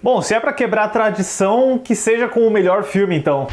Bom, se é pra quebrar a tradição, que seja com o melhor filme, então.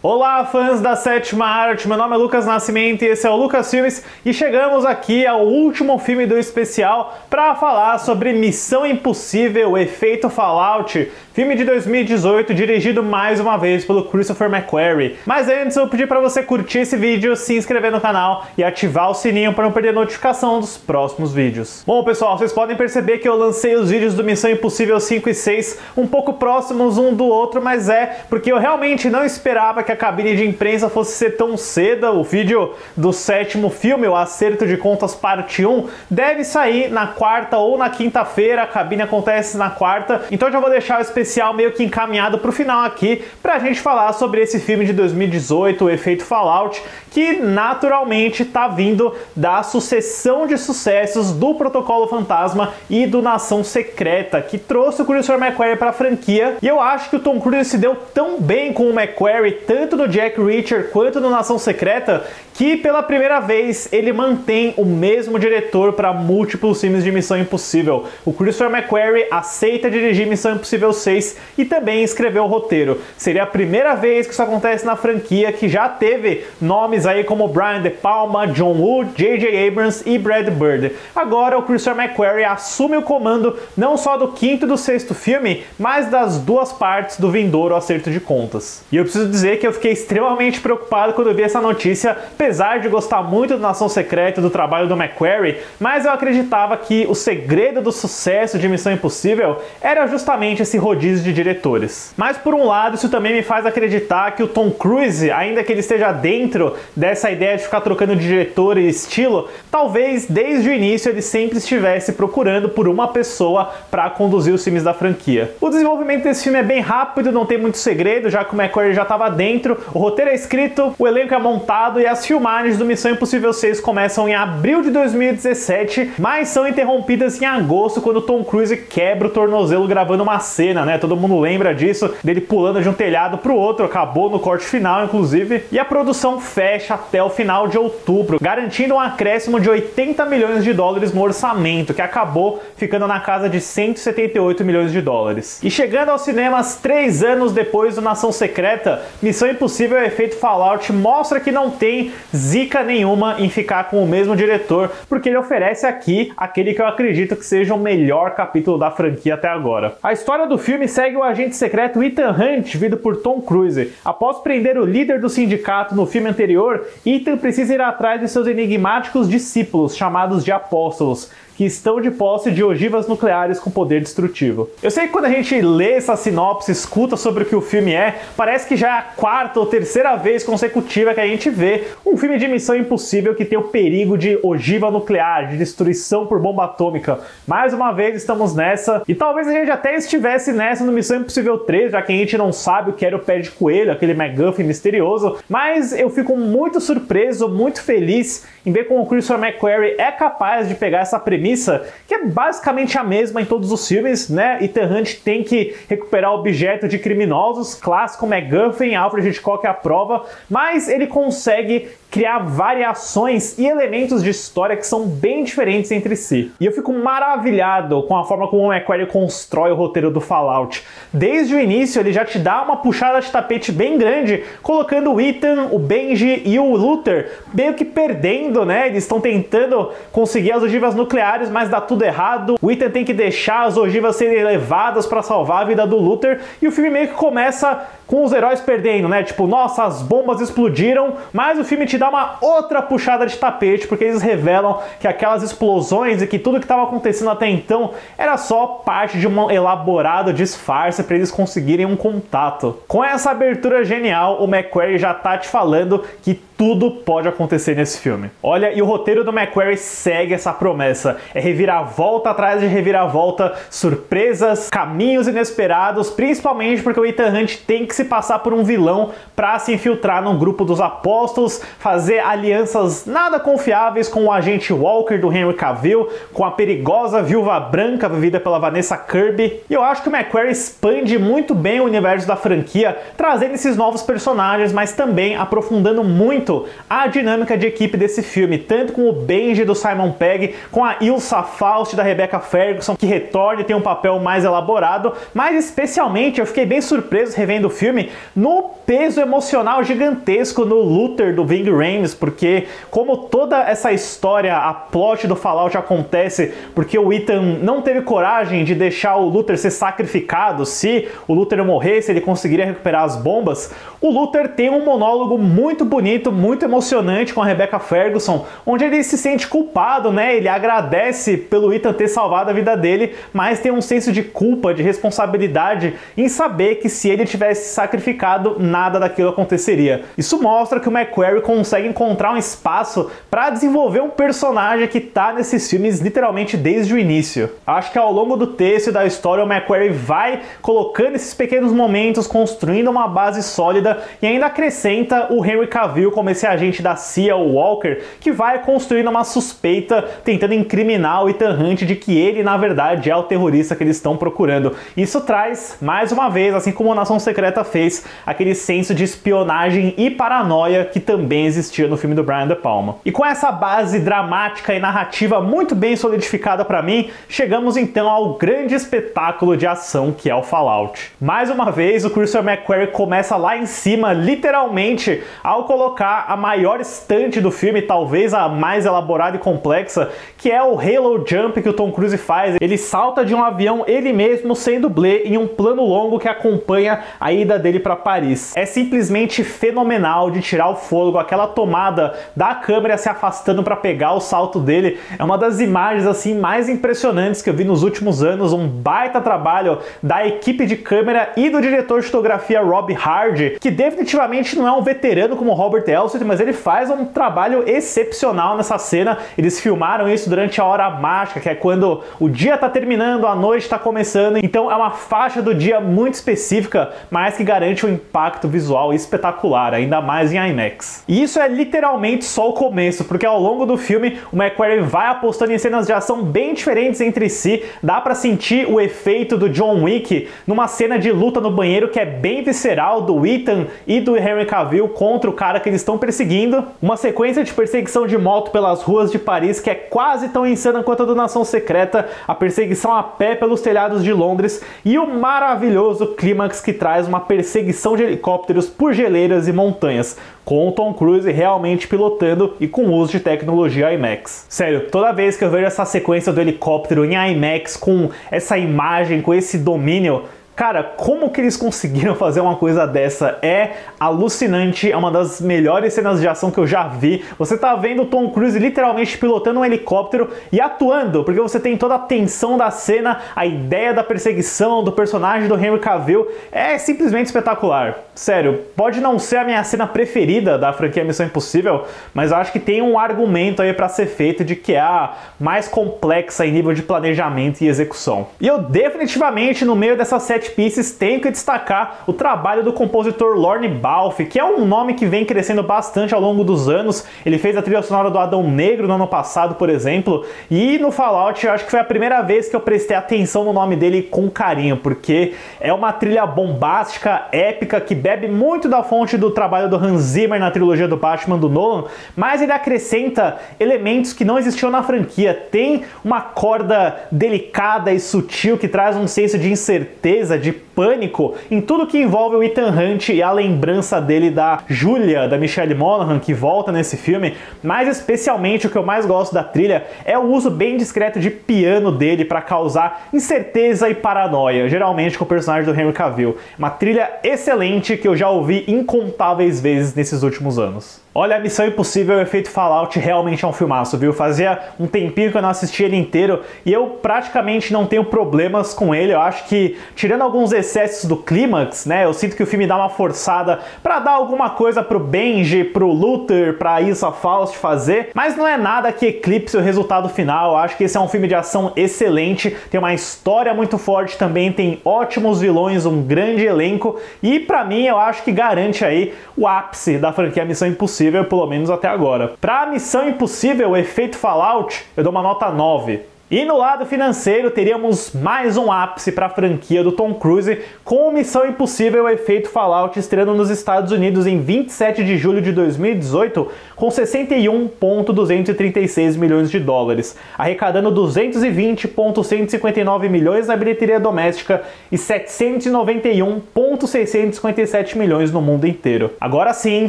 Olá, fãs da Sétima Arte, meu nome é Lucas Nascimento e esse é o Lucas Filmes e chegamos aqui ao último filme do especial para falar sobre Missão Impossível, Efeito Fallout, filme de 2018 dirigido mais uma vez pelo Christopher McQuarrie. Mas antes eu pedi para você curtir esse vídeo, se inscrever no canal e ativar o sininho para não perder notificação dos próximos vídeos. Bom pessoal, vocês podem perceber que eu lancei os vídeos do Missão Impossível 5 e 6 um pouco próximos um do outro, mas é porque eu realmente não esperava que a cabine de imprensa fosse ser tão cedo. O vídeo do sétimo filme, o Acerto de Contas Parte 1, deve sair na quarta ou na quinta-feira, a cabine acontece na quarta, então já vou deixar o especial meio que encaminhado pro final aqui, pra gente falar sobre esse filme de 2018, o Efeito Fallout, que naturalmente tá vindo da sucessão de sucessos do Protocolo Fantasma e do Nação Secreta, que trouxe o Christopher McQuarrie pra franquia, e eu acho que o Tom Cruise se deu tão bem com o McQuarrie, tanto no Jack Reacher quanto no Nação Secreta, que pela primeira vez ele mantém o mesmo diretor para múltiplos filmes de Missão Impossível. O Christopher McQuarrie aceita dirigir Missão Impossível 6 e também escreveu o roteiro. Seria a primeira vez que isso acontece na franquia, que já teve nomes aí como Brian De Palma, John Woo, J.J. Abrams e Brad Bird. Agora o Christopher McQuarrie assume o comando não só do quinto e do sexto filme, mas das duas partes do vindouro Acerto de Contas. E eu preciso dizer que eu fiquei extremamente preocupado quando eu vi essa notícia, apesar de gostar muito do Nação Secreta e do trabalho do McQuarrie, mas eu acreditava que o segredo do sucesso de Missão Impossível era justamente esse rodízio de diretores. Mas por um lado, isso também me faz acreditar que o Tom Cruise, ainda que ele esteja dentro dessa ideia de ficar trocando de diretor e estilo, talvez desde o início ele sempre estivesse procurando por uma pessoa para conduzir os filmes da franquia. O desenvolvimento desse filme é bem rápido, não tem muito segredo, já que o McQuarrie já estava dentro, o roteiro é escrito, o elenco é montado e as filmagens do Missão Impossível 6 começam em abril de 2017, mas são interrompidas em agosto quando Tom Cruise quebra o tornozelo gravando uma cena, né? Todo mundo lembra disso, dele pulando de um telhado pro outro, acabou no corte final, inclusive, e a produção fecha até o final de outubro, garantindo um acréscimo de 80 milhões de dólares no orçamento, que acabou ficando na casa de 178 milhões de dólares. E chegando aos cinemas 3 anos depois do Nação Secreta, Missão Impossível Efeito Fallout mostra que não tem zica nenhuma em ficar com o mesmo diretor, porque ele oferece aqui aquele que eu acredito que seja o melhor capítulo da franquia até agora. A história do filme segue o agente secreto Ethan Hunt, vivido por Tom Cruise. Após prender o líder do sindicato no filme anterior, Ethan precisa ir atrás de seus enigmáticos discípulos, chamados de apóstolos, que estão de posse de ogivas nucleares com poder destrutivo. Eu sei que quando a gente lê essa sinopse, escuta sobre o que o filme é, parece que já é a quarta ou terceira vez consecutiva que a gente vê um filme de Missão Impossível que tem o perigo de ogiva nuclear, de destruição por bomba atômica. Mais uma vez estamos nessa, e talvez a gente até estivesse nessa no Missão Impossível 3, já que a gente não sabe o que era o pé de coelho, aquele MacGuffin misterioso, mas eu fico muito surpreso, muito feliz em ver como o Christopher McQuarrie é capaz de pegar essa premissa, que é basicamente a mesma em todos os filmes, né? Ethan Hunt tem que recuperar objeto de criminosos, clássico MacGuffin, Alfred Hitchcock à prova, mas ele consegue criar variações e elementos de história que são bem diferentes entre si. E eu fico maravilhado com a forma como o McQuarrie constrói o roteiro do Fallout. Desde o início ele já te dá uma puxada de tapete bem grande, colocando o Ethan, o Benji e o Luther meio que perdendo, né? Eles estão tentando conseguir as ogivas nucleares, mas dá tudo errado. O Ethan tem que deixar as ogivas serem levadas para salvar a vida do Luther, e o filme meio que começa com os heróis perdendo, né? Tipo, nossa, as bombas explodiram, mas o filme te dá uma outra puxada de tapete, porque eles revelam que aquelas explosões e que tudo que estava acontecendo até então era só parte de um elaborado disfarce para eles conseguirem um contato. Com essa abertura genial, o McQuarrie já tá te falando que tudo pode acontecer nesse filme. Olha, e o roteiro do McQuarrie segue essa promessa. É reviravolta atrás de reviravolta, surpresas, caminhos inesperados, principalmente porque o Ethan Hunt tem que se passar por um vilão para se infiltrar no grupo dos apóstolos, fazer alianças nada confiáveis com o agente Walker do Henry Cavill, com a perigosa Viúva Branca vivida pela Vanessa Kirby. E eu acho que o McQuarrie expande muito bem o universo da franquia, trazendo esses novos personagens, mas também aprofundando muito muito a dinâmica de equipe desse filme, tanto com o Benji do Simon Pegg, com a Ilsa Faust da Rebecca Ferguson, que retorna e tem um papel mais elaborado, mas especialmente eu fiquei bem surpreso revendo o filme no peso emocional gigantesco no Luther do Ving Rhames, porque como toda essa história, a plot do Fallout acontece porque o Ethan não teve coragem de deixar o Luther ser sacrificado. Se o Luther morresse, ele conseguiria recuperar as bombas. O Luther tem um monólogo muito bonito, muito emocionante com a Rebecca Ferguson, onde ele se sente culpado, né? Ele agradece pelo Ethan ter salvado a vida dele, mas tem um senso de culpa, de responsabilidade em saber que se ele tivesse sacrificado, nada daquilo aconteceria. Isso mostra que o McQuarrie consegue encontrar um espaço para desenvolver um personagem que tá nesses filmes literalmente desde o início. Acho que ao longo do texto e da história o McQuarrie vai colocando esses pequenos momentos, construindo uma base sólida e ainda acrescenta o Henry Cavill como esse agente da CIA, o Walker, que vai construindo uma suspeita tentando incriminar o Ethan Hunt de que ele na verdade é o terrorista que eles estão procurando. Isso traz, mais uma vez, assim como a Nação Secreta fez, aquele senso de espionagem e paranoia que também existia no filme do Brian De Palma. E com essa base dramática e narrativa muito bem solidificada para mim, chegamos então ao grande espetáculo de ação que é o Fallout. Mais uma vez, o Christopher McQuarrie começa lá em cima, literalmente, ao colocar a maior estante do filme, talvez a mais elaborada e complexa, que é o Halo Jump que o Tom Cruise faz. Ele salta de um avião ele mesmo sem dublê em um plano longo que acompanha a ida dele para Paris. É simplesmente fenomenal de tirar o fôlego, aquela tomada da câmera se afastando para pegar o salto dele. É uma das imagens assim mais impressionantes que eu vi nos últimos anos, um baita trabalho da equipe de câmera e do diretor de fotografia Rob Hardy, que definitivamente não é um veterano como Robert Elswit, mas ele faz um trabalho excepcional nessa cena. Eles filmaram isso durante a hora mágica, que é quando o dia tá terminando, a noite tá começando, então é uma faixa do dia muito específica, mas que garante um impacto visual espetacular, ainda mais em IMAX. E isso é literalmente só o começo, porque ao longo do filme o McQuarrie vai apostando em cenas de ação bem diferentes entre si. Dá pra sentir o efeito do John Wick numa cena de luta no banheiro que é bem visceral, do Ethan e do Henry Cavill contra o cara que eles estão perseguindo. Uma sequência de perseguição de moto pelas ruas de Paris que é quase tão insana quanto a do Nação Secreta, a perseguição a pé pelos telhados de Londres e o maravilhoso clímax que traz uma perseguição de helicópteros por geleiras e montanhas, com o Tom Cruise realmente pilotando e com uso de tecnologia IMAX. Sério, toda vez que eu vejo essa sequência do helicóptero em IMAX, com essa imagem, com esse domínio, cara, como que eles conseguiram fazer uma coisa dessa? É alucinante, é uma das melhores cenas de ação que eu já vi. Você tá vendo o Tom Cruise literalmente pilotando um helicóptero e atuando, porque você tem toda a tensão da cena, a ideia da perseguição do personagem do Henry Cavill, é simplesmente espetacular. Sério, pode não ser a minha cena preferida da franquia Missão Impossível, mas eu acho que tem um argumento aí pra ser feito de que é a mais complexa em nível de planejamento e execução. E eu definitivamente, no meio dessa set pieces, tenho que destacar o trabalho do compositor Lorne Balfe, que é um nome que vem crescendo bastante ao longo dos anos. Ele fez a trilha sonora do Adão Negro no ano passado, por exemplo, e no Fallout eu acho que foi a primeira vez que eu prestei atenção no nome dele com carinho, porque é uma trilha bombástica, épica, que bebe muito da fonte do trabalho do Hans Zimmer na trilogia do Batman do Nolan, mas ele acrescenta elementos que não existiam na franquia. Tem uma corda delicada e sutil que traz um senso de incerteza, de pânico em tudo que envolve o Ethan Hunt e a lembrança dele da Julia, da Michelle Monaghan, que volta nesse filme. Mas especialmente o que eu mais gosto da trilha é o uso bem discreto de piano dele para causar incerteza e paranoia, geralmente com o personagem do Henry Cavill. Uma trilha excelente que eu já ouvi incontáveis vezes nesses últimos anos. Olha, a Missão Impossível, o efeito Fallout realmente é um filmaço, viu? Fazia um tempinho que eu não assistia ele inteiro e eu praticamente não tenho problemas com ele. Eu acho que, tirando alguns excessos do clímax, né, eu sinto que o filme dá uma forçada pra dar alguma coisa pro Benji, pro Luther, pra Ilsa Faust fazer, mas não é nada que eclipse o resultado final. Eu acho que esse é um filme de ação excelente, tem uma história muito forte também, tem ótimos vilões, um grande elenco e pra mim eu acho que garante aí o ápice da franquia Missão Impossível, pelo menos até agora. Pra Missão Impossível, o efeito Fallout, eu dou uma nota 9. E no lado financeiro, teríamos mais um ápice para a franquia do Tom Cruise, com Missão Impossível Efeito Fallout estreando nos Estados Unidos em 27 de julho de 2018, com 61,236 milhões de dólares, arrecadando 220,159 milhões na bilheteria doméstica e 791,657 milhões no mundo inteiro. Agora sim,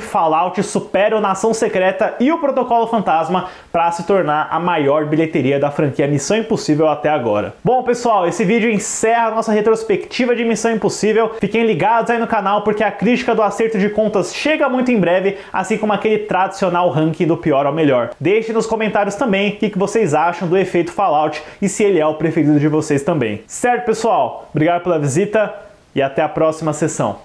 Fallout supera o Nação Secreta e o Protocolo Fantasma para se tornar a maior bilheteria da franquia Missão Impossível até agora. Bom, pessoal, esse vídeo encerra a nossa retrospectiva de Missão Impossível. Fiquem ligados aí no canal porque a crítica do acerto de contas chega muito em breve, assim como aquele tradicional ranking do pior ao melhor. Deixe nos comentários também o que vocês acham do efeito Fallout e se ele é o preferido de vocês também. Certo, pessoal? Obrigado pela visita e até a próxima sessão.